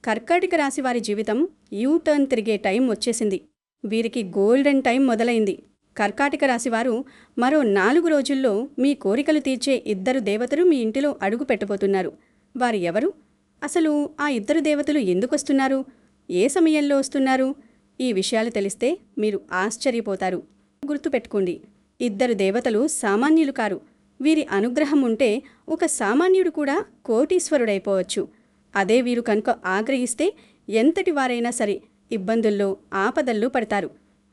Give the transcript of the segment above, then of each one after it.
కర్కాటక రాశి వారి జీవితం యూ టర్న్ తిరిగే టైం వచ్చేసింది. వీరికి గోల్డెన్ టైం మొదలైంది. కర్కాటక రాశివారు మరో 4 రోజుల్లో మీ కోరికలు తీర్చే 2 దేవతలు మీ ఇంటిలో అడుగు పెట్టబోతున్నారు. వారు ఎవరు? అసలు ఆ 2 దేవతలు ఎందుకొస్తున్నారు? ఏ సమయంలో వస్తున్నారు? ఈ విషయాలు తెలిస్తే మీరు ఆశ్చర్యపోతారు. గుర్తుపెట్టుకోండి, 2 దేవతలు సామాన్యులు కారు. వీరి అనుగ్రహం ఉంటే ఒక సామాన్యుడు కూడా కోటీశ్వరుడైపోవచ్చు. అదే వీరు కనుక ఆగ్రహిస్తే ఎంతటి వారైనా సరే ఇబ్బందుల్లో ఆపదల్లో పడతారు.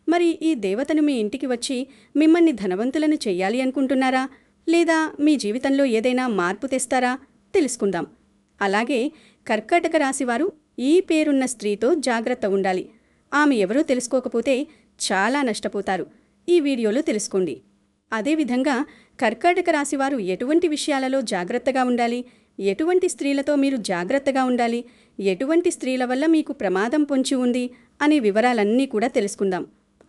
మరి ఈ దేవతను మీ ఇంటికి వచ్చి మిమ్మల్ని ధనవంతులను చెయ్యాలి అనుకుంటున్నారా? లేదా మీ జీవితంలో ఏదైనా మార్పు తెస్తారా? తెలుసుకుందాం. అలాగే కర్కాటక రాశివారు ఈ పేరున్న స్త్రీతో జాగ్రత్త ఉండాలి. ఆమె ఎవరో తెలుసుకోకపోతే చాలా నష్టపోతారు. ఈ వీడియోలో తెలుసుకోండి. అదేవిధంగా కర్కాటక రాశివారు ఎటువంటి విషయాలలో జాగ్రత్తగా ఉండాలి, ఎటువంటి స్త్రీలతో మీరు జాగ్రత్తగా ఉండాలి, ఎటువంటి స్త్రీల వల్ల మీకు ప్రమాదం పొంచి ఉంది అనే వివరాలన్నీ కూడా తెలుసుకుందాం.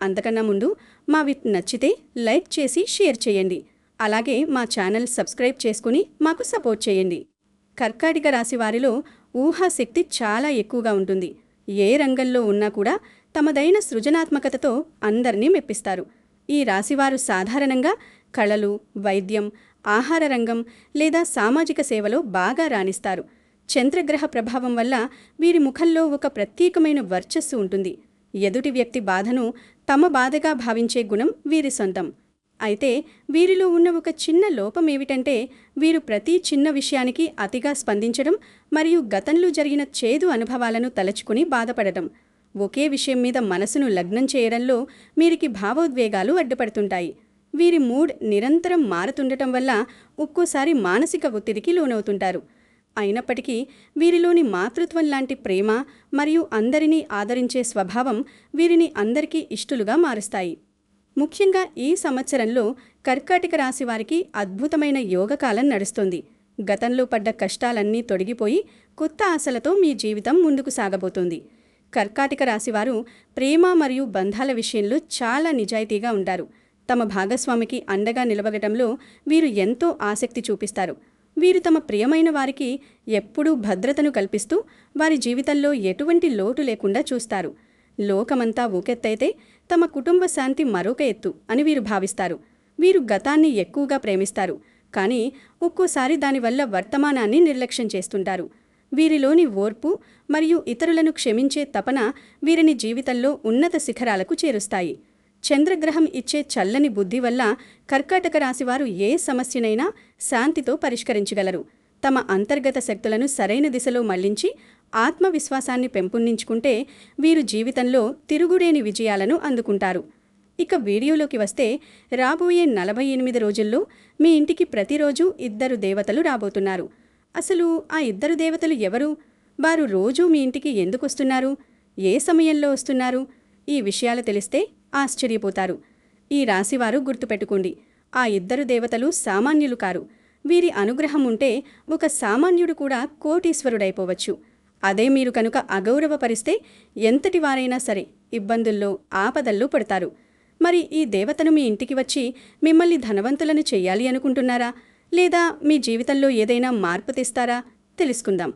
అంతకన్నా ముందు మా వీడియో నచ్చితే లైక్ చేసి షేర్ చేయండి. అలాగే మా ఛానల్ సబ్స్క్రైబ్ చేసుకుని మాకు సపోర్ట్ చేయండి. కర్కాటక రాశి వారిలో ఊహాశక్తి చాలా ఎక్కువగా ఉంటుంది. ఏ రంగంలో ఉన్నా కూడా తమదైన సృజనాత్మకతతో అందరినీ మెప్పిస్తారు. ఈ రాశివారు సాధారణంగా కళలు, వైద్యం, ఆహార రంగం లేదా సామాజిక సేవలో బాగా రాణిస్తారు. చంద్రగ్రహ ప్రభావం వల్ల వీరి ముఖంలో ఒక ప్రత్యేకమైన వర్చస్సు ఉంటుంది. ఎదుటి వ్యక్తి బాధను తమ బాధగా భావించే గుణం వీరి సొంతం. అయితే వీరిలో ఉన్న ఒక చిన్న లోపం ఏమిటంటే వీరు ప్రతి చిన్న విషయానికి అతిగా స్పందించడం మరియు గతంలో జరిగిన చేదు అనుభవాలను తలచుకుని బాధపడటం. ఒకే విషయం మీద మనసును లగ్నం చేయడంలో వీరికి భావోద్వేగాలు అడ్డుపడుతుంటాయి. వీరి మూడ్ నిరంతరం మారుతుండటం వల్ల ఒక్కోసారి మానసిక ఒత్తిడికి లోనవుతుంటారు. అయినప్పటికీ వీరిలోని మాతృత్వం లాంటి ప్రేమ మరియు అందరినీ ఆదరించే స్వభావం వీరిని అందరికీ ఇష్టలుగా మారుస్తాయి. ముఖ్యంగా ఈ సంవత్సరంలో కర్కాటక రాశి వారికి అద్భుతమైన యోగకాలం నడుస్తుంది. గతంలో పడ్డ కష్టాలన్నీ తొలగిపోయి కొత్త ఆశలతో మీ జీవితం ముందుకు సాగబోతోంది. కర్కాటక రాశివారు ప్రేమ మరియు బంధాల విషయంలో చాలా నిజాయితీగా ఉంటారు. తమ భాగస్వామికి అండగా నిలబడటంలో వీరు ఎంతో ఆసక్తి చూపిస్తారు. వీరు తమ ప్రియమైన వారికి ఎప్పుడూ భద్రతను కల్పిస్తూ వారి జీవితంలో ఎటువంటి లోటు లేకుండా చూస్తారు. లోకమంతా ఒకెత్తైతే తమ కుటుంబ శాంతి మరొక ఎత్తు అని వీరు భావిస్తారు. వీరు గతాన్ని ఎక్కువగా ప్రేమిస్తారు, కానీ ఒక్కోసారి దానివల్ల వర్తమానాన్ని నిర్లక్ష్యం చేస్తుంటారు. వీరిలోని ఓర్పు మరియు ఇతరులను క్షమించే తపన వీరిని జీవితంలో ఉన్నత శిఖరాలకు చేరుస్తాయి. చంద్రగ్రహం ఇచ్చే చల్లని బుద్ధి వల్ల కర్కాటక రాశివారు ఏ సమస్యనైనా శాంతితో పరిష్కరించగలరు. తమ అంతర్గత శక్తులను సరైన దిశలో మళ్లించి ఆత్మవిశ్వాసాన్ని పెంపొందించుకుంటే వీరు జీవితంలో తిరుగులేని విజయాలను అందుకుంటారు. ఇక వీడియోలోకి వస్తే, రాబోయే 48 రోజుల్లో మీ ఇంటికి ప్రతిరోజు 2 దేవతలు రాబోతున్నారు. అసలు ఆ 2 దేవతలు ఎవరు? వారు రోజూ మీ ఇంటికి ఎందుకు వస్తున్నారు? ఏ సమయంలో వస్తున్నారు? ఈ విషయాలు తెలిస్తే ఆశ్చర్యపోతారు. ఈ రాశివారు గుర్తుపెట్టుకోండి, ఆ 2 దేవతలు సామాన్యులు కారు. వీరి అనుగ్రహం ఉంటే ఒక సామాన్యుడు కూడా కోటీశ్వరుడైపోవచ్చు. అదే మీరు కనుక అగౌరవపరిస్తే ఎంతటి వారైనా సరే ఇబ్బందుల్లో ఆపదల్లో పడతారు. మరి ఈ దేవతను మీ ఇంటికి వచ్చి మిమ్మల్ని ధనవంతులను చెయ్యాలి అనుకుంటున్నారా? లేదా మీ జీవితంలో ఏదైనా మార్పు తెస్తారా? తెలుసుకుందాం.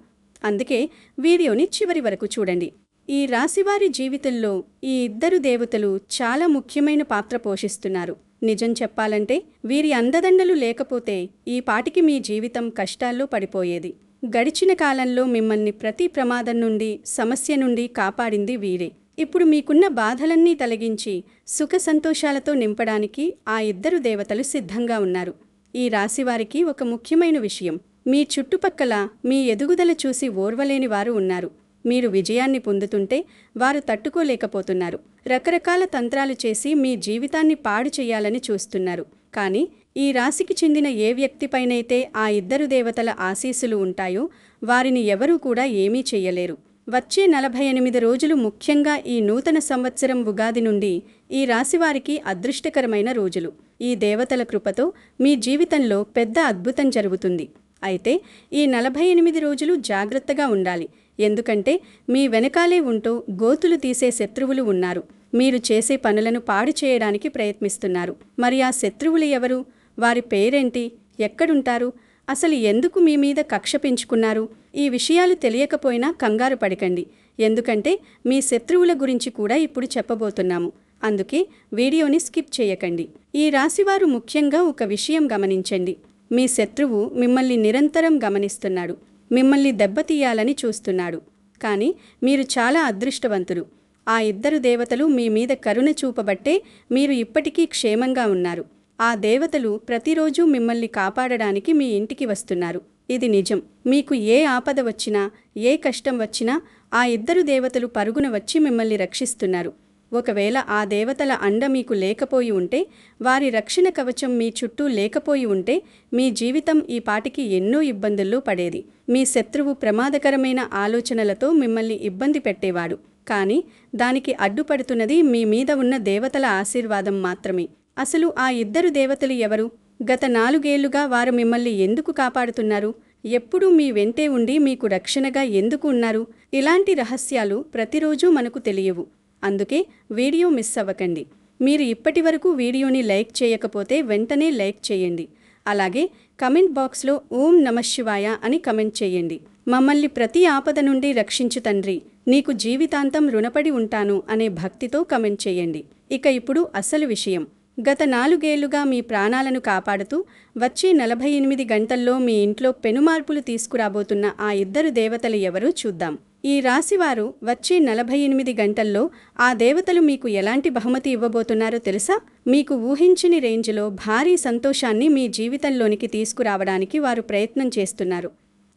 అందుకే వీడియోని చివరి వరకు చూడండి. ఈ రాశివారి జీవితంలో ఈ 2 దేవతలు చాలా ముఖ్యమైన పాత్ర పోషిస్తున్నారు. నిజం చెప్పాలంటే వీరి అందదండలు లేకపోతే ఈ పాటికి మీ జీవితం కష్టాల్లో పడిపోయేది. గడిచిన కాలంలో మిమ్మల్ని ప్రతి ప్రమాదం నుండి, సమస్య నుండి కాపాడింది వీరే. ఇప్పుడు మీకున్న బాధలన్నీ తొలగించి సుఖ సంతోషాలతో నింపడానికి ఆ 2 దేవతలు సిద్ధంగా ఉన్నారు. ఈ రాశివారికి ఒక ముఖ్యమైన విషయం, మీ చుట్టుపక్కల మీ ఎదుగుదల చూసి ఓర్వలేని వారు ఉన్నారు. మీరు విజయాన్ని పొందుతుంటే వారు తట్టుకోలేకపోతున్నారు. రకరకాల తంత్రాలు చేసి మీ జీవితాన్ని పాడు చేయాలని చూస్తున్నారు. కానీ ఈ రాశికి చెందిన ఏ వ్యక్తిపైనైతే ఆ 2 దేవతల ఆశీస్సులు ఉంటాయో వారిని ఎవరూ కూడా ఏమీ చెయ్యలేరు. వచ్చే 48 రోజులు, ముఖ్యంగా ఈ నూతన సంవత్సరం ఉగాది నుండి ఈ రాశివారికి అదృష్టకరమైన రోజులు. ఈ దేవతల కృపతో మీ జీవితంలో పెద్ద అద్భుతం జరుగుతుంది. అయితే ఈ 48 రోజులు జాగ్రత్తగా ఉండాలి. ఎందుకంటే మీ వెనకాలే ఉంటూ గోతులు తీసే శత్రువులు ఉన్నారు. మీరు చేసే పనులను పాడు చేయడానికి ప్రయత్నిస్తున్నారు. మరి ఆ శత్రువులు ఎవరు? వారి పేరేంటి, ఎక్కడుంటారు, అసలు ఎందుకు మీ మీద కక్ష పెంచుకున్నారు? ఈ విషయాలు తెలియకపోయినా కంగారు పడకండి. ఎందుకంటే మీ శత్రువుల గురించి కూడా ఇప్పుడు చెప్పబోతున్నాము. అందుకే వీడియోని స్కిప్ చేయకండి. ఈ రాశివారు ముఖ్యంగా ఒక విషయం గమనించండి. మీ శత్రువు మిమ్మల్ని నిరంతరం గమనిస్తున్నాడు. మిమ్మల్ని దెబ్బతీయాలని చూస్తున్నాడు. కానీ మీరు చాలా అదృష్టవంతులు. ఆ ఇద్దరు దేవతలు మీ మీద కరుణ చూపబట్టే మీరు ఇప్పటికీ క్షేమంగా ఉన్నారు. ఆ దేవతలు ప్రతిరోజు మిమ్మల్ని కాపాడడానికి మీ ఇంటికి వస్తున్నారు. ఇది నిజం. మీకు ఏ ఆపద వచ్చినా, ఏ కష్టం వచ్చినా ఆ ఇద్దరు దేవతలు పరుగున వచ్చి మిమ్మల్ని రక్షిస్తున్నారు. ఒకవేళ ఆ దేవతల అండ మీకు లేకపోయి ఉంటే, వారి రక్షణ కవచం మీ చుట్టూ లేకపోయి ఉంటే, మీ జీవితం ఈ పాటికి ఎన్నో ఇబ్బందుల్లో పడేది. మీ శత్రువు ప్రమాదకరమైన ఆలోచనలతో మిమ్మల్ని ఇబ్బంది పెట్టేవాడు. కానీ దానికి అడ్డుపడుతున్నది మీ మీద ఉన్న దేవతల ఆశీర్వాదం మాత్రమే. అసలు ఆ ఇద్దరు దేవతలు ఎవరు? గత 4 ఏళ్లుగా వారు మిమ్మల్ని ఎందుకు కాపాడుతున్నారు? ఎప్పుడూ మీ వెంటే ఉండి మీకు రక్షణగా ఎందుకు ఉన్నారు? ఇలాంటి రహస్యాలు ప్రతిరోజూ మనకు తెలియవు. అందుకే వీడియో మిస్ అవ్వకండి. మీరు ఇప్పటివరకు వీడియోని లైక్ చేయకపోతే వెంటనే లైక్ చేయండి. అలాగే కమెంట్ బాక్స్లో ఓం నమఃశివాయ అని కమెంట్ చేయండి. మమ్మల్ని ప్రతి ఆపద నుండి రక్షించు తండ్రి, నీకు జీవితాంతం రుణపడి ఉంటాను అనే భక్తితో కమెంట్ చేయండి. ఇక ఇప్పుడు అసలు విషయం. గత 4 ఏళ్లుగా మీ ప్రాణాలను కాపాడుతూ వచ్చే 48 గంటల్లో మీ ఇంట్లో పెనుమార్పులు తీసుకురాబోతున్న ఆ ఇద్దరు దేవతలు ఎవరో చూద్దాం. ఈ రాశివారు వచ్చే 48 గంటల్లో ఆ దేవతలు మీకు ఎలాంటి బహుమతి ఇవ్వబోతున్నారో తెలుసా? మీకు ఊహించని రేంజ్లో భారీ సంతోషాన్ని మీ జీవితంలోనికి తీసుకురావడానికి వారు ప్రయత్నం చేస్తున్నారు.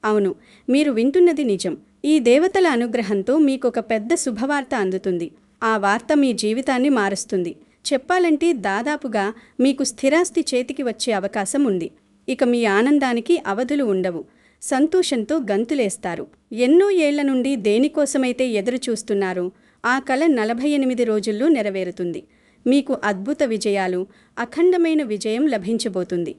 అవును, మీరు వింటున్నది నిజం. ఈ దేవతల అనుగ్రహంతో మీకొక పెద్ద శుభవార్త అందుతుంది. ఆ వార్త మీ జీవితాన్ని మారుస్తుంది. చెప్పాలంటే దాదాపుగా మీకు స్థిరాస్తి చేతికి వచ్చే అవకాశం ఉంది. ఇక మీ ఆనందానికి అవధులు ఉండవు. సంతోషంతో గంతులేస్తారు. ఎన్నో ఏళ్ల నుండి దేనికోసమైతే ఎదురు చూస్తున్నారో ఆ కల 48 రోజుల్లో నెరవేరుతుంది. మీకు అద్భుత విజయాలు, అఖండమైన విజయం లభించబోతుంది.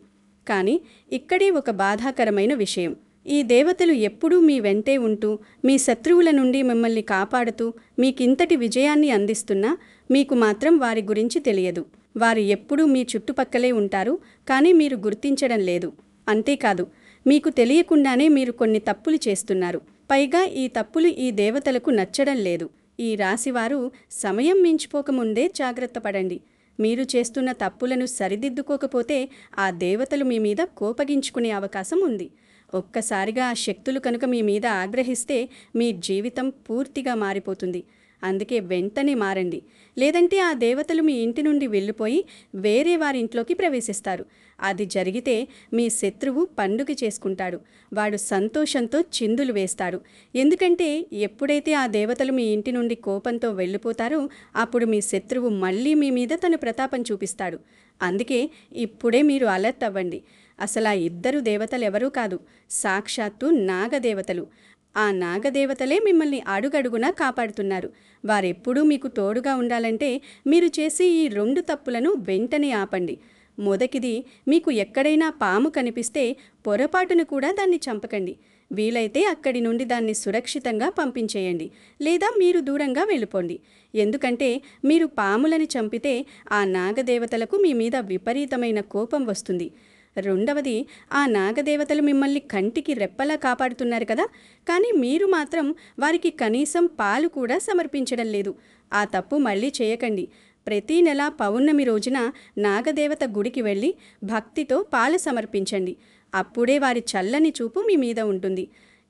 కానీ ఇక్కడే ఒక బాధాకరమైన విషయం. ఈ దేవతలు ఎప్పుడూ మీ వెంటే ఉంటూ, మీ శత్రువుల నుండి మిమ్మల్ని కాపాడుతూ మీకింతటి విజయాన్ని అందిస్తున్నా మీకు మాత్రం వారి గురించి తెలియదు. వారు ఎప్పుడూ మీ చుట్టుపక్కలే ఉంటారు, కానీ మీరు గుర్తించడం లేదు. అంతేకాదు, మీకు తెలియకుండానే మీరు కొన్ని తప్పులు చేస్తున్నారు. పైగా ఈ తప్పులు ఈ దేవతలకు నచ్చడం లేదు. ఈ రాశివారు సమయం మించిపోకముందే జాగ్రత్త పడండి. మీరు చేస్తున్న తప్పులను సరిదిద్దుకోకపోతే ఆ దేవతలు మీ మీద కోపగించుకునే అవకాశం ఉంది. ఒక్కసారిగా ఆ శక్తులు కనుక మీ మీద ఆగ్రహిస్తే మీ జీవితం పూర్తిగా మారిపోతుంది. అందుకే వెంటనే మారండి. లేదంటే ఆ దేవతలు మీ ఇంటి నుండి వెళ్ళిపోయి వేరే వారి ఇంట్లోకి ప్రవేశిస్తారు. అది జరిగితే మీ శత్రువు పండుగ చేసుకుంటాడు. వాడు సంతోషంతో చిందులు వేస్తాడు. ఎందుకంటే ఎప్పుడైతే ఆ దేవతలు మీ ఇంటి నుండి కోపంతో వెళ్ళిపోతారో అప్పుడు మీ శత్రువు మళ్ళీ మీ మీద తన ప్రతాపం చూపిస్తాడు. అందుకే ఇప్పుడే మీరు అలర్ట్ అవ్వండి. అసలు ఆ ఇద్దరు దేవతలెవరూ కాదు, సాక్షాత్తు నాగదేవతలు. ఆ నాగదేవతలే మిమ్మల్ని అడుగడుగునా కాపాడుతున్నారు. వారెప్పుడూ మీకు తోడుగా ఉండాలంటే మీరు చేసే ఈ 2 తప్పులను వెంటనే ఆపండి. మొదటిది, మీకు ఎక్కడైనా పాము కనిపిస్తే పొరపాటును కూడా దాన్ని చంపకండి. వీలైతే అక్కడి నుండి దాన్ని సురక్షితంగా పంపించేయండి, లేదా మీరు దూరంగా వెళ్ళిపోండి. ఎందుకంటే మీరు పాములని చంపితే ఆ నాగదేవతలకు మీ మీద విపరీతమైన కోపం వస్తుంది. రెండవది, ఆ నాగదేవతలు మిమ్మల్ని కంటికి రెప్పలా కాపాడుతున్నారు కదా, కానీ మీరు మాత్రం వారికి కనీసం పాలు కూడా సమర్పించడం లేదు. ఆ తప్పు మళ్ళీ చేయకండి. ప్రతి నెల పౌర్ణమి రోజున నాగదేవత గుడికి వెళ్ళి భక్తితో పాలు సమర్పించండి. అప్పుడే వారి చల్లని చూపు మీ మీద ఉంటుంది.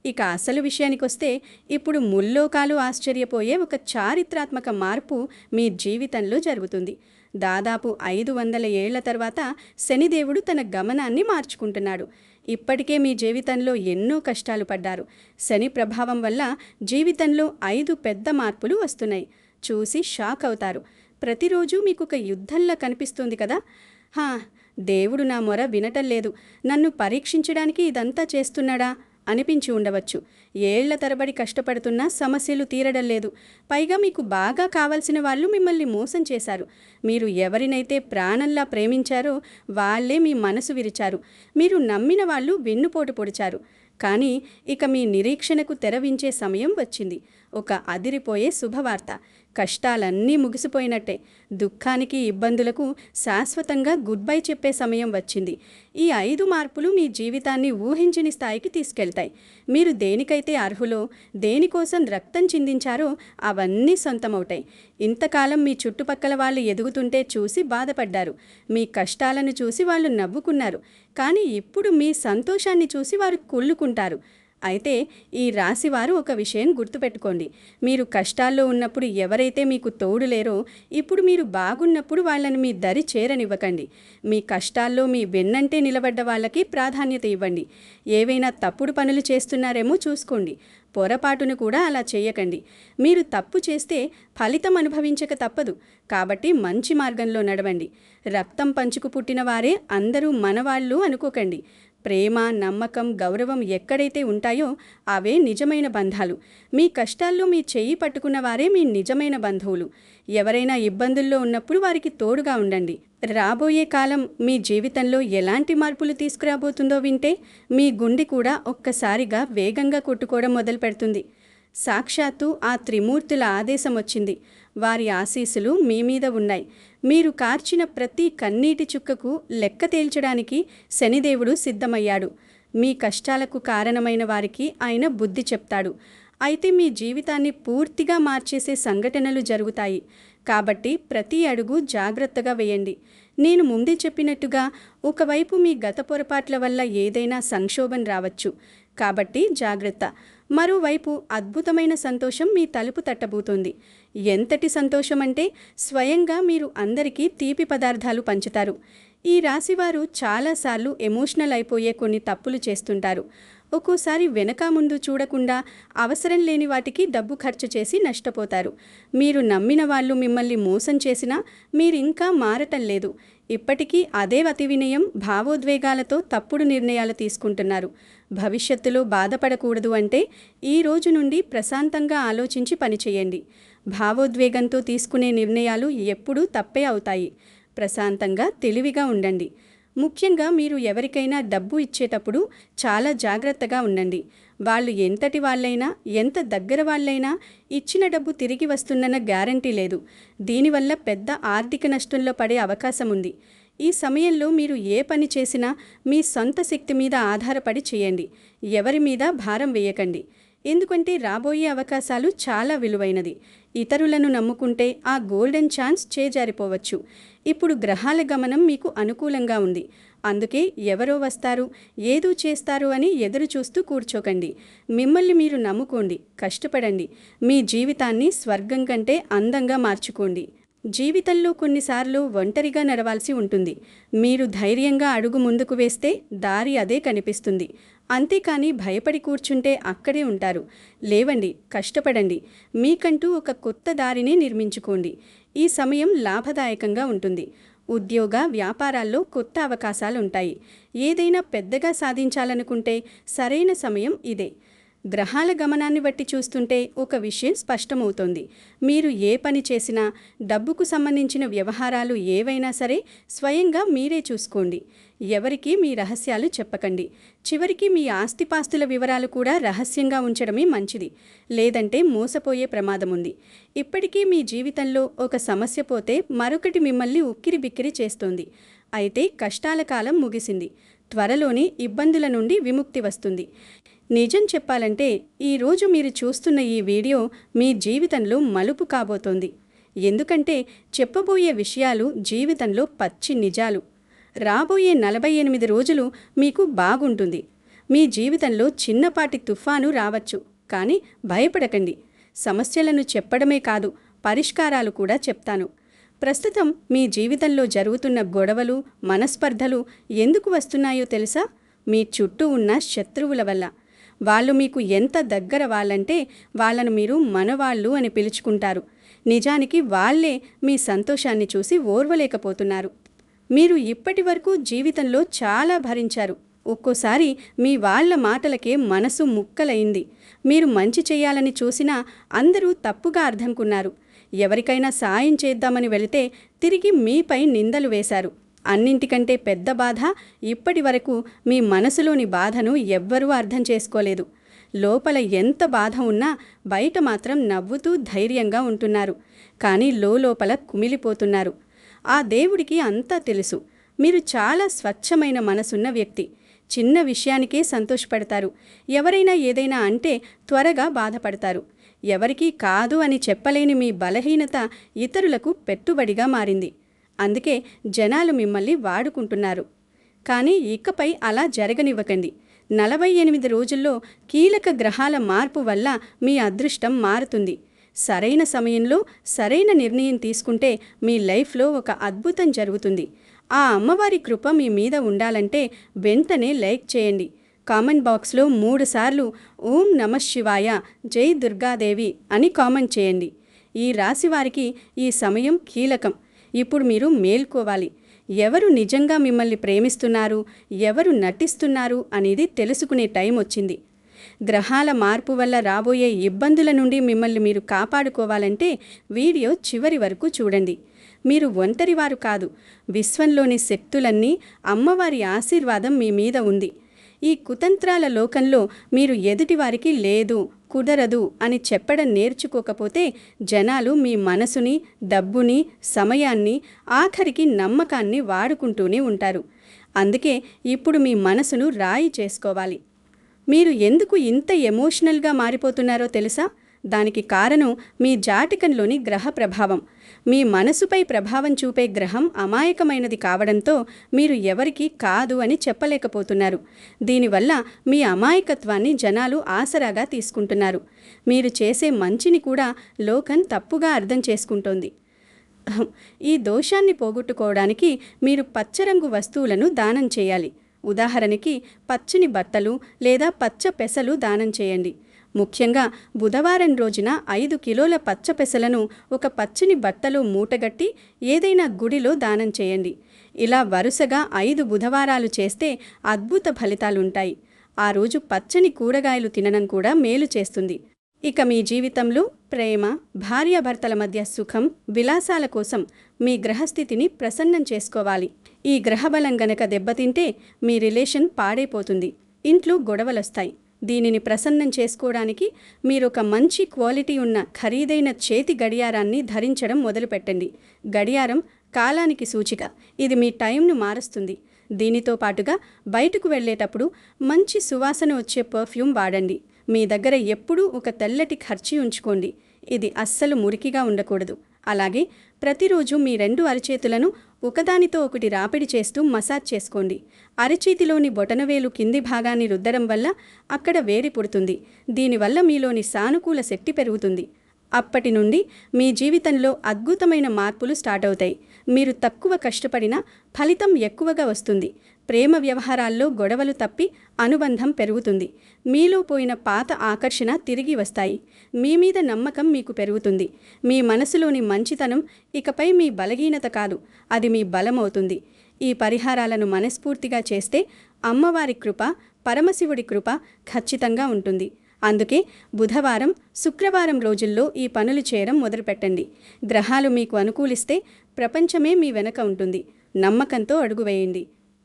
ఇక అసలు విషయానికొస్తే, ఇప్పుడు ముల్లోకాలు ఆశ్చర్యపోయే ఒక చారిత్రాత్మక మార్పు మీ జీవితంలో జరుగుతుంది. దాదాపు 500 ఏళ్ల తర్వాత శనిదేవుడు తన గమనాన్ని మార్చుకుంటున్నాడు. ఇప్పటికే మీ జీవితంలో ఎన్నో కష్టాలు పడ్డారు. శని ప్రభావం వల్ల జీవితంలో 5 పెద్ద మార్పులు వస్తున్నాయి. చూసి షాక్ అవుతారు. ప్రతిరోజు మీకు ఒక యుద్ధంలా కనిపిస్తుంది కదా. దేవుడు నా మొర వినటం లేదు, నన్ను పరీక్షించడానికి ఇదంతా చేస్తున్నాడా అనిపించి ఉండవచ్చు. ఏళ్ల తరబడి కష్టపడుతున్నా సమస్యలు తీరడం లేదు. పైగా మీకు బాగా కావలసిన వాళ్ళు మిమ్మల్ని మోసం చేశారు. మీరు ఎవరినైతే ప్రాణంలా ప్రేమించారో వాళ్లే మీ మనసు విరిచారు. మీరు నమ్మిన వాళ్ళు వెన్నుపోటు పొడిచారు. కానీ ఇక మీ నిరీక్షణకు తెరవించే సమయం వచ్చింది. ఒక అదిరిపోయే శుభవార్త. కష్టాలన్నీ ముగిసిపోయినట్టే. దుఃఖానికి, ఇబ్బందులకు శాశ్వతంగా గుడ్ బై చెప్పే సమయం వచ్చింది. ఈ 5 మార్పులు మీ జీవితాన్ని ఊహించని స్థాయికి తీసుకెళ్తాయి. మీరు దేనికైతే అర్హులో, దేనికోసం రక్తం చిందించారో అవన్నీ సొంతమవుతాయి. ఇంతకాలం మీ చుట్టుపక్కల వాళ్ళు ఎదుగుతుంటే చూసి బాధపడ్డారు. మీ కష్టాలను చూసి వాళ్ళు నవ్వుకున్నారు. కానీ ఇప్పుడు మీ సంతోషాన్ని చూసి వారు కుళ్ళుకుంటారు. అయితే ఈ రాశివారు ఒక విషయం గుర్తుపెట్టుకోండి. మీరు కష్టాల్లో ఉన్నప్పుడు ఎవరైతే మీకు తోడు లేరో, ఇప్పుడు మీరు బాగున్నప్పుడు వాళ్ళని మీ దరి చేరనివ్వకండి. మీ కష్టాల్లో మీ వెన్నంటే నిలబడ్డ వాళ్ళకి ప్రాధాన్యత ఇవ్వండి. ఏవైనా తప్పుడు పనులు చేస్తున్నారేమో చూసుకోండి. పొరపాటును కూడా అలా చేయకండి. మీరు తప్పు చేస్తే ఫలితం అనుభవించక తప్పదు. కాబట్టి మంచి మార్గంలో నడవండి. రక్తం పంచుకు పుట్టిన వారే అందరూ మనవాళ్ళు అనుకోకండి. ప్రేమ, నమ్మకం, గౌరవం ఎక్కడైతే ఉంటాయో అవే నిజమైన బంధాలు. మీ కష్టాల్లో మీ చెయ్యి పట్టుకున్న వారే మీ నిజమైన బంధువులు. ఎవరైనా ఇబ్బందుల్లో ఉన్నప్పుడు వారికి తోడుగా ఉండండి. రాబోయే కాలం మీ జీవితంలో ఎలాంటి మార్పులు తీసుకురాబోతుందో వింటే మీ గుండె కూడా ఒక్కసారిగా వేగంగా కొట్టుకోవడం మొదలు పెడుతుంది. సాక్షాత్తు ఆ త్రిమూర్తుల ఆదేశం వచ్చింది. వారి ఆశీస్సులు మీ మీద ఉన్నాయి. మీరు కార్చిన ప్రతి కన్నీటి చుక్కకు లెక్క తేల్చడానికి శనిదేవుడు సిద్ధమయ్యాడు. మీ కష్టాలకు కారణమైన వారికి ఆయన బుద్ధి చెప్తాడు. అయితే మీ జీవితాన్ని పూర్తిగా మార్చేసే సంఘటనలు జరుగుతాయి. కాబట్టి ప్రతి అడుగు జాగ్రత్తగా వేయండి. నేను ముందే చెప్పినట్టుగా ఒకవైపు మీ గత పొరపాట్ల వల్ల ఏదైనా సంక్షోభం రావచ్చు. కాబట్టి జాగ్రత్త. మరోవైపు అద్భుతమైన సంతోషం మీ తలుపు తట్టబోతోంది. ఎంతటి సంతోషం అంటే స్వయంగా మీరు అందరికీ తీపి పదార్థాలు పంచుతారు. ఈ రాశివారు చాలాసార్లు ఎమోషనల్ అయిపోయే కొన్ని తప్పులు చేస్తుంటారు. ఒక్కోసారి వెనక ముందు చూడకుండా అవసరం లేని వాటికి డబ్బు ఖర్చు చేసి నష్టపోతారు. మీరు నమ్మిన వాళ్ళు మిమ్మల్ని మోసం చేసినా మీరింకా మారటం లేదు. ఇప్పటికీ అదే అతి వినయం, భావోద్వేగాలతో తప్పుడు నిర్ణయాలు తీసుకుంటున్నారు. భవిష్యత్తులో బాధపడకూడదు అంటే ఈ రోజు నుండి ప్రశాంతంగా ఆలోచించి పనిచేయండి. భావోద్వేగంతో తీసుకునే నిర్ణయాలు ఎప్పుడూ తప్పే అవుతాయి. ప్రశాంతంగా, తెలివిగా ఉండండి. ముఖ్యంగా మీరు ఎవరికైనా డబ్బు ఇచ్చేటప్పుడు చాలా జాగ్రత్తగా ఉండండి. వాళ్ళు ఎంతటి వాళ్ళైనా, ఎంత దగ్గర వాళ్ళైనా ఇచ్చిన డబ్బు తిరిగి వస్తుందన్న గ్యారంటీ లేదు. దీనివల్ల పెద్ద ఆర్థిక నష్టంలో పడే అవకాశం ఉంది. ఈ సమయంలో మీరు ఏ పని చేసినా మీ సొంత శక్తి మీద ఆధారపడి చేయండి. ఎవరి మీద భారం వేయకండి. ఎందుకంటే రాబోయే అవకాశాలు చాలా విలువైనది. ఇతరులను నమ్ముకుంటే ఆ గోల్డెన్ ఛాన్స్ చేజారిపోవచ్చు. ఇప్పుడు గ్రహాల గమనం మీకు అనుకూలంగా ఉంది. అందుకే ఎవరో వస్తారు, ఏదో చేస్తారు అని ఎదురు చూస్తూ కూర్చోకండి. మిమ్మల్ని మీరు నమ్ముకోండి, కష్టపడండి. మీ జీవితాన్ని స్వర్గం కంటే అందంగా మార్చుకోండి. జీవితంలో కొన్నిసార్లు ఒంటరిగా నడవాల్సి ఉంటుంది. మీరు ధైర్యంగా అడుగు ముందుకు వేస్తే దారి అదే కనిపిస్తుంది. అంతేకాని భయపడి కూర్చుంటే అక్కడే ఉంటారు. లేవండి, కష్టపడండి. మీకంటూ ఒక కొత్త దారిని నిర్మించుకోండి. ఈ సమయం లాభదాయకంగా ఉంటుంది. ఉద్యోగ, వ్యాపారాల్లో కొత్త అవకాశాలుంటాయి. ఏదైనా పెద్దగా సాధించాలనుకుంటే సరైన సమయం ఇదే. గ్రహాల గమనాన్ని బట్టి చూస్తుంటే ఒక విషయం స్పష్టమవుతోంది. మీరు ఏ పని చేసినా, డబ్బుకు సంబంధించిన వ్యవహారాలు ఏవైనా సరే స్వయంగా మీరే చూసుకోండి. ఎవరికీ మీ రహస్యాలు చెప్పకండి. చివరికి మీ ఆస్తిపాస్తుల వివరాలు కూడా రహస్యంగా ఉంచడమే మంచిది. లేదంటే మోసపోయే ప్రమాదం ఉంది. ఇప్పటికీ మీ జీవితంలో ఒక సమస్య పోతే మరొకటి మిమ్మల్ని ఉక్కిరిబిక్కిరి చేస్తోంది. అయితే కష్టాల కాలం ముగిసింది. త్వరలోనే ఇబ్బందుల నుండి విముక్తి వస్తుంది. నిజం చెప్పాలంటే ఈరోజు మీరు చూస్తున్న ఈ వీడియో మీ జీవితంలో మలుపు కాబోతోంది. ఎందుకంటే చెప్పబోయే విషయాలు జీవితంలో పచ్చి నిజాలు. రాబోయే 48 రోజులు మీకు బాగుంటుంది. మీ జీవితంలో చిన్నపాటి తుఫాను రావచ్చు. కానీ భయపడకండి. సమస్యలను చెప్పడమే కాదు, పరిష్కారాలు కూడా చెప్తాను. ప్రస్తుతం మీ జీవితంలో జరుగుతున్న గొడవలు, మనస్పర్ధలు ఎందుకు వస్తున్నాయో తెలుసా? మీ చుట్టూ ఉన్న శత్రువుల వల్ల. వాళ్ళు మీకు ఎంత దగ్గర వాళ్ళంటే వాళ్ళను మీరు మనవాళ్ళు అని పిలుచుకుంటారు. నిజానికి వాళ్ళే మీ సంతోషాన్ని చూసి ఓర్వలేకపోతున్నారు. మీరు ఇప్పటి వరకు జీవితంలో చాలా భరించారు. ఒక్కోసారి మీ వాళ్ళ మాటలకే మనసు ముక్కలైంది. మీరు మంచి చేయాలని చూసినా అందరూ తప్పుగా అర్థంకున్నారు. ఎవరికైనా సాయం చేద్దామని వెళితే తిరిగి మీపై నిందలు వేశారు. అన్నింటికంటే పెద్ద బాధ, ఇప్పటి వరకు మీ మనసులోని బాధను ఎవ్వరూ అర్థం చేసుకోలేదు. లోపల ఎంత బాధ ఉన్నా బయట మాత్రం నవ్వుతూ ధైర్యంగా ఉంటున్నారు. కానీ లోపల కుమిలిపోతున్నారు. ఆ దేవుడికి అంతా తెలుసు. మీరు చాలా స్వచ్ఛమైన మనసున్న వ్యక్తి. చిన్న విషయానికే సంతోషపడతారు. ఎవరైనా ఏదైనా అంటే త్వరగా బాధపడతారు. ఎవరికీ కాదు అని చెప్పలేని మీ బలహీనత ఇతరులకు పెట్టుబడిగా మారింది. అందుకే జనాలు మిమ్మల్ని వాడుకుంటున్నారు. కానీ ఇకపై అలా జరగనివ్వకండి. 48 రోజుల్లో కీలక గ్రహాల మార్పు వల్ల మీ అదృష్టం మారుతుంది. సరైన సమయంలో సరైన నిర్ణయం తీసుకుంటే మీ లైఫ్లో ఒక అద్భుతం జరుగుతుంది. ఆ అమ్మవారి కృప మీ మీద ఉండాలంటే వెంటనే లైక్ చేయండి. కామెంట్ బాక్స్లో 3 సార్లు ఓం నమః శివాయ, జై దుర్గాదేవి అని కామెంట్ చేయండి. ఈ రాశివారికి ఈ సమయం కీలకం. ఇప్పుడు మీరు మేల్కోవాలి. ఎవరు నిజంగా మిమ్మల్ని ప్రేమిస్తున్నారు, ఎవరు నటిస్తున్నారు అనేది తెలుసుకునే టైం వచ్చింది. గ్రహాల మార్పు వల్ల రాబోయే ఇబ్బందుల నుండి మిమ్మల్ని మీరు కాపాడుకోవాలంటే వీడియో చివరి వరకు చూడండి. మీరు ఒంటరివారు కాదు. విశ్వంలోని శక్తులన్నీ, అమ్మవారి ఆశీర్వాదం మీ మీద ఉంది. ఈ కుతంత్రాల లోకంలో మీరు ఎదుటివారికి లేదు, కుదరదు అని చెప్పడం నేర్చుకోకపోతే జనాలు మీ మనసుని, డబ్బుని, సమయాన్ని, ఆఖరికి నమ్మకాన్ని వాడుకుంటూనే ఉంటారు. అందుకే ఇప్పుడు మీ మనసును రాయి చేసుకోవాలి. మీరు ఎందుకు ఇంత ఎమోషనల్గా మారిపోతున్నారో తెలుసా? దానికి కారణం మీ జాతకంలోని గ్రహ ప్రభావం. మీ మనసుపై ప్రభావం చూపే గ్రహం అమాయకమైనది కావడంతో మీరు ఎవరికీ కాదు అని చెప్పలేకపోతున్నారు. దీనివల్ల మీ అమాయకత్వాన్ని జనాలు ఆసరాగా తీసుకుంటున్నారు. మీరు చేసే మంచిని కూడా లోకం తప్పుగా అర్థం చేసుకుంటోంది. ఈ దోషాన్ని పోగొట్టుకోవడానికి మీరు పచ్చరంగు వస్తువులను దానం చేయాలి. ఉదాహరణకి పచ్చని బట్టలు లేదా పచ్చ పెసలు దానం చేయండి. ముఖ్యంగా బుధవారం రోజున 5 కిలోల పచ్చ పెసలను ఒక పచ్చని బట్టలో మూటగట్టి ఏదైనా గుడిలో దానం చేయండి. ఇలా వరుసగా 5 బుధవారాలు చేస్తే అద్భుత ఫలితాలుంటాయి. ఆ రోజు పచ్చని కూరగాయలు తినడం కూడా మేలు చేస్తుంది. ఇక మీ జీవితంలో ప్రేమ, భార్యాభర్తల మధ్య సుఖం, విలాసాల కోసం మీ గ్రహస్థితిని ప్రసన్నం చేసుకోవాలి. ఈ గ్రహబలం గనక దెబ్బతింటే మీ రిలేషన్ పాడైపోతుంది. ఇంట్లో గొడవలొస్తాయి. దీనిని ప్రసన్నం చేసుకోవడానికి మీరొక మంచి క్వాలిటీ ఉన్న ఖరీదైన చేతి గడియారాన్ని ధరించడం మొదలుపెట్టండి. గడియారం కాలానికి సూచిక. ఇది మీ టైంను మారుస్తుంది. దీనితో పాటుగా బయటకు వెళ్ళేటప్పుడు మంచి సువాసన వచ్చే పర్ఫ్యూమ్ వాడండి. మీ దగ్గర ఎప్పుడూ ఒక తెల్లటి ఖర్చీ ఉంచుకోండి. ఇది అస్సలు మురికిగా ఉండకూడదు. అలాగే ప్రతిరోజు మీ 2 అరచేతులను ఒకదానితో ఒకటి రాపిడి చేస్తూ మసాజ్ చేసుకోండి. అరచేతిలోని బొటనవేలు కింది భాగాన్ని రుద్దడం వల్ల అక్కడ వేడి పుడుతుంది. దీనివల్ల మీలోని సానుకూల శక్తి పెరుగుతుంది. అప్పటి నుండి మీ జీవితంలో అద్భుతమైన మార్పులు స్టార్ట్ అవుతాయి. మీరు తక్కువ కష్టపడినా ఫలితం ఎక్కువగా వస్తుంది. ప్రేమ వ్యవహారాల్లో గొడవలు తప్పి అనుబంధం పెరుగుతుంది. మీలో పోయిన పాత ఆకర్షణ తిరిగి వస్తాయి. మీ మీద నమ్మకం మీకు పెరుగుతుంది. మీ మనసులోని మంచితనం ఇకపై మీ బలహీనత కాదు, అది మీ బలమవుతుంది. ఈ పరిహారాలను మనస్ఫూర్తిగా చేస్తే అమ్మవారి కృప, పరమశివుడి కృప ఖచ్చితంగా ఉంటుంది. అందుకే బుధవారం, శుక్రవారం రోజుల్లో ఈ పనులు చేయడం మొదలుపెట్టండి. గ్రహాలు మీకు అనుకూలిస్తే ప్రపంచమే మీ వెనక ఉంటుంది. నమ్మకంతో అడుగు వేయండి.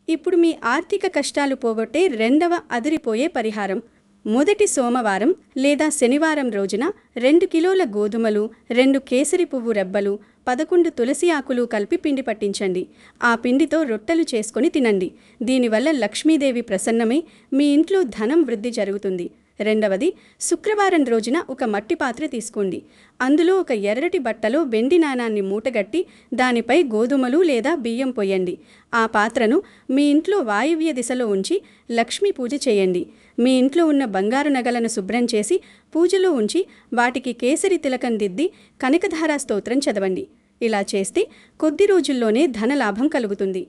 ఇప్పుడు మీ ఆర్థిక కష్టాలు పోగొట్టే 2వ అదిరిపోయే పరిహారం. మొదటి సోమవారం లేదా శనివారం రోజున 2 కిలోల గోధుమలు, 2 కేసరి పువ్వు రెబ్బలు, 11 తులసి ఆకులు కలిపి పిండి పట్టించండి. ఆ పిండితో రొట్టెలు చేసుకొని తినండి. దీనివల్ల లక్ష్మీదేవి ప్రసన్నమై మీ ఇంట్లో ధనం వృద్ధి జరుగుతుంది. రెండవది, శుక్రవారం రోజున ఒక మట్టి పాత్ర తీసుకోండి. అందులో ఒక ఎర్రటి బట్టలో వెండి నాణాన్ని మూటగట్టి దానిపై గోధుమలు లేదా బియ్యం పోయండి. ఆ పాత్రను మీ ఇంట్లో వాయువ్య దిశలో ఉంచి లక్ష్మీ పూజ చేయండి. మీ ఇంట్లో ఉన్న బంగారు నగలను శుభ్రం చేసి పూజలో ఉంచి వాటికి కేసరి తిలకం దిద్ది కనకధారా స్తోత్రం చదవండి. ఇలా చేస్తే కొద్ది రోజుల్లోనే ధనలాభం కలుగుతుంది.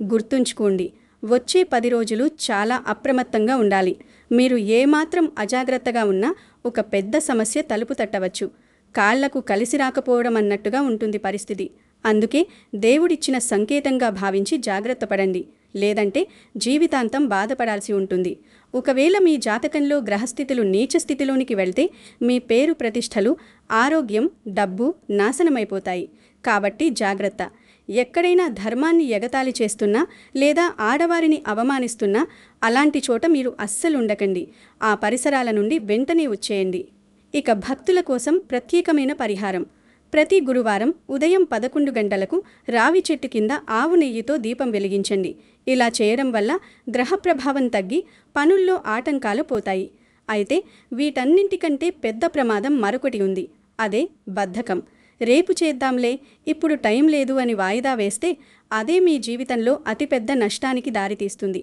గుర్తుంచుకోండి, వచ్చే 10 రోజులు చాలా అప్రమత్తంగా ఉండాలి. మీరు ఏమాత్రం అజాగ్రత్తగా ఉన్నా ఒక పెద్ద సమస్య తలుపు తట్టవచ్చు. కాళ్లకు కలిసి రాకపోవడం అన్నట్టుగా ఉంటుంది పరిస్థితి. అందుకే దేవుడిచ్చిన సంకేతంగా భావించి జాగ్రత్త పడండి. లేదంటే జీవితాంతం బాధపడాల్సి ఉంటుంది. ఒకవేళ మీ జాతకంలో గ్రహస్థితులు నీచ స్థితిలోనికి వెళ్తే మీ పేరు ప్రతిష్టలు, ఆరోగ్యం, డబ్బు నాశనమైపోతాయి. కాబట్టి జాగ్రత్త. ఎక్కడైనా ధర్మాన్ని ఎగతాళి చేస్తున్నా లేదా ఆడవారిని అవమానిస్తున్నా అలాంటి చోట మీరు అస్సలుండకండి. ఆ పరిసరాల నుండి వెంటనే వచ్చేయండి. ఇక భక్తుల కోసం ప్రత్యేకమైన పరిహారం. ప్రతి గురువారం ఉదయం 11 గంటలకు రావి చెట్టు కింద ఆవు నెయ్యితో దీపం వెలిగించండి. ఇలా చేయడం వల్ల గ్రహ ప్రభావం తగ్గి పనుల్లో ఆటంకాలు పోతాయి. అయితే వీటన్నింటికంటే పెద్ద ప్రమాదం మరొకటి ఉంది. అదే బద్ధకం. రేపు చేద్దాంలే, ఇప్పుడు టైం లేదు అని వాయిదా వేస్తే అదే మీ జీవితంలో అతిపెద్ద నష్టానికి దారితీస్తుంది.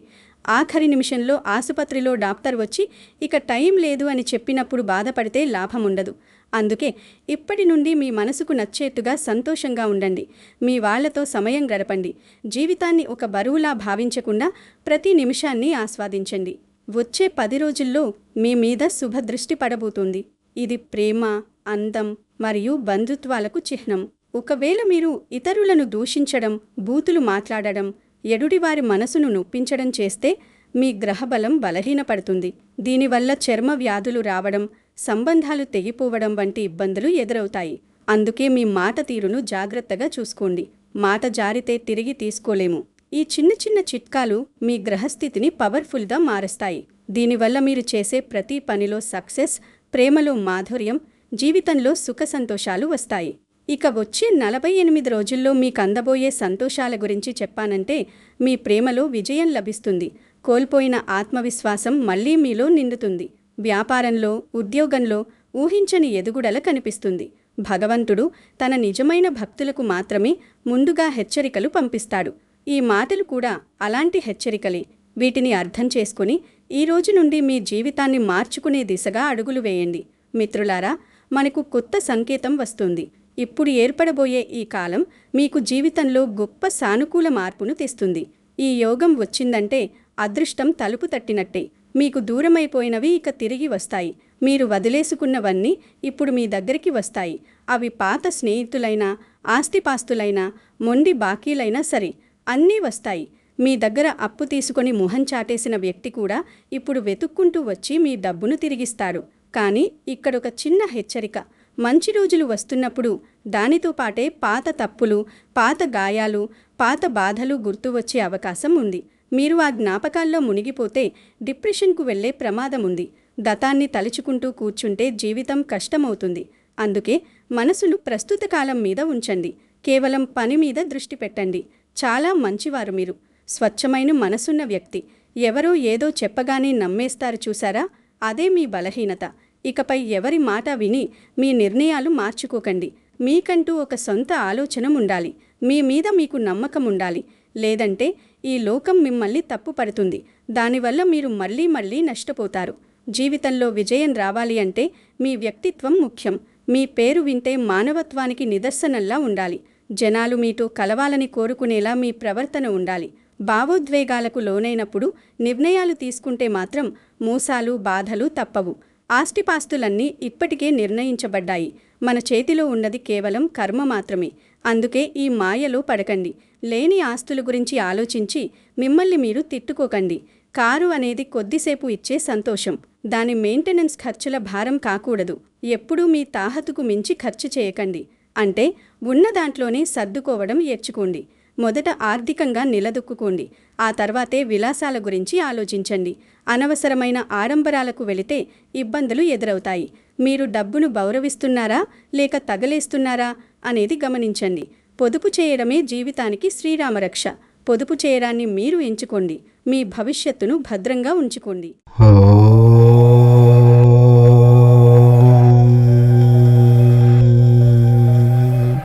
ఆఖరి నిమిషంలో ఆసుపత్రిలో డాక్టర్ వచ్చి ఇక టైం లేదు అని చెప్పినప్పుడు బాధపడితే లాభం ఉండదు. అందుకే ఇప్పటి నుండి మీ మనసుకు నచ్చేట్టుగా సంతోషంగా ఉండండి. మీ వాళ్లతో సమయం గడపండి. జీవితాన్ని ఒక బరువులా భావించకుండా ప్రతి నిమిషాన్ని ఆస్వాదించండి. వచ్చే 10 రోజుల్లో మీ మీద శుభదృష్టి పడబోతుంది. ఇది ప్రేమ, అందం మరియు బంధుత్వాలకు చిహ్నం. ఒకవేళ మీరు ఇతరులను దూషించడం, బూతులు మాట్లాడడం, ఎదుటివారి మనసును నొప్పించడం చేస్తే మీ గ్రహబలం బలహీనపడుతుంది. దీనివల్ల చర్మ వ్యాధులు రావడం, సంబంధాలు తెగిపోవడం వంటి ఇబ్బందులు ఎదురవుతాయి. అందుకే మీ మాట తీరును జాగ్రత్తగా చూసుకోండి. మాట జారితే తిరిగి తీసుకోలేము. ఈ చిన్న చిన్న చిట్కాలు మీ గ్రహస్థితిని పవర్ఫుల్గా మారుస్తాయి. దీనివల్ల మీరు చేసే ప్రతి పనిలో సక్సెస్, ప్రేమలో మాధుర్యం, జీవితంలో సుఖ సంతోషాలు వస్తాయి. ఇక వచ్చే 48 రోజుల్లో మీకు అందబోయే సంతోషాల గురించి చెప్పానంటే మీ ప్రేమలో విజయం లభిస్తుంది. కోల్పోయిన ఆత్మవిశ్వాసం మళ్లీ మీలో నిండుతుంది. వ్యాపారంలో, ఉద్యోగంలో ఊహించని ఎదుగుదల కనిపిస్తుంది. భగవంతుడు తన నిజమైన భక్తులకు మాత్రమే ముందుగా హెచ్చరికలు పంపిస్తాడు. ఈ మాటలు కూడా అలాంటి హెచ్చరికలే. వీటిని అర్థం చేసుకుని ఈ రోజు నుండి మీ జీవితాన్ని మార్చుకునే దిశగా అడుగులు వేయండి. మిత్రులారా, మనకు కొత్త సంకేతం వస్తుంది. ఇప్పుడు ఏర్పడబోయే ఈ కాలం మీకు జీవితంలో గొప్ప సానుకూల మార్పును తెస్తుంది. ఈ యోగం వచ్చిందంటే అదృష్టం తలుపు తట్టినట్టే. మీకు దూరమైపోయినవి ఇక తిరిగి వస్తాయి. మీరు వదిలేసుకున్నవన్నీ ఇప్పుడు మీ దగ్గరికి వస్తాయి. అవి పాత స్నేహితులైనా, ఆస్తిపాస్తులైనా, మొండి బాకీలైనా సరే అన్నీ వస్తాయి. మీ దగ్గర అప్పు తీసుకొని మొహం చాటేసిన వ్యక్తి కూడా ఇప్పుడు వెతుక్కుంటూ వచ్చి మీ డబ్బును తిరిగిస్తాడు. కానీ ఇక్కడొక చిన్న హెచ్చరిక. మంచి రోజులు వస్తున్నప్పుడు దానితో పాటే పాత తప్పులు, పాత గాయాలు, పాత బాధలు గుర్తు వచ్చే అవకాశం ఉంది. మీరు ఆ జ్ఞాపకాల్లో మునిగిపోతే డిప్రెషన్కు వెళ్లే ప్రమాదం ఉంది. గతాన్ని తలుచుకుంటూ కూర్చుంటే జీవితం కష్టమవుతుంది. అందుకే మనసును ప్రస్తుత కాలం మీద ఉంచండి. కేవలం పని మీద దృష్టి పెట్టండి. చాలా మంచివారు మీరు. స్వచ్ఛమైన మనసున్న వ్యక్తి. ఎవరో ఏదో చెప్పగానే నమ్మేస్తారు చూసారా? అదే మీ బలహీనత. ఇకపై ఎవరి మాట విని మీ నిర్ణయాలు మార్చుకోకండి. మీకంటూ ఒక సొంత ఆలోచన ఉండాలి. మీ మీద మీకు నమ్మకం ఉండాలి. లేదంటే ఈ లోకం మిమ్మల్ని తప్పుపడుతుంది. దానివల్ల మీరు మళ్ళీ నష్టపోతారు. జీవితంలో విజయం రావాలి అంటే మీ వ్యక్తిత్వం ముఖ్యం. మీ పేరు వింటే మానవత్వానికి నిదర్శనంలా ఉండాలి. జనాలు మీతో కలవాలని కోరుకునేలా మీ ప్రవర్తన ఉండాలి. భావోద్వేగాలకు లోనైనప్పుడు నిర్ణయాలు తీసుకుంటే మాత్రం మోసాలు, బాధలు తప్పవు. ఆస్తిపాస్తులన్నీ ఇప్పటికే నిర్ణయించబడ్డాయి. మన చేతిలో ఉన్నది కేవలం కర్మ మాత్రమే. అందుకే ఈ మాయలో పడకండి. లేని ఆస్తుల గురించి ఆలోచించి మిమ్మల్ని మీరు తిట్టుకోకండి. కారు అనేది కొద్దిసేపు ఇచ్చే సంతోషం. దాని మెయింటెనెన్స్ ఖర్చుల భారం కాకూడదు. ఎప్పుడూ మీ తాహతుకు మించి ఖర్చు చేయకండి. అంటే ఉన్న దాంట్లోనే సర్దుకోవడం నేర్చుకోండి. మొదట ఆర్థికంగా నిలదొక్కుకోండి. ఆ తర్వాతే విలాసాల గురించి ఆలోచించండి. అనవసరమైన ఆడంబరాలకు వెళితే ఇబ్బందులు ఎదురవుతాయి. మీరు డబ్బును గౌరవిస్తున్నారా లేక తగలేస్తున్నారా అనేది గమనించండి. పొదుపు చేయడమే జీవితానికి శ్రీరామరక్ష. పొదుపు చేయడాన్ని మీరు ఎంచుకోండి. మీ భవిష్యత్తును భద్రంగా ఉంచుకోండి.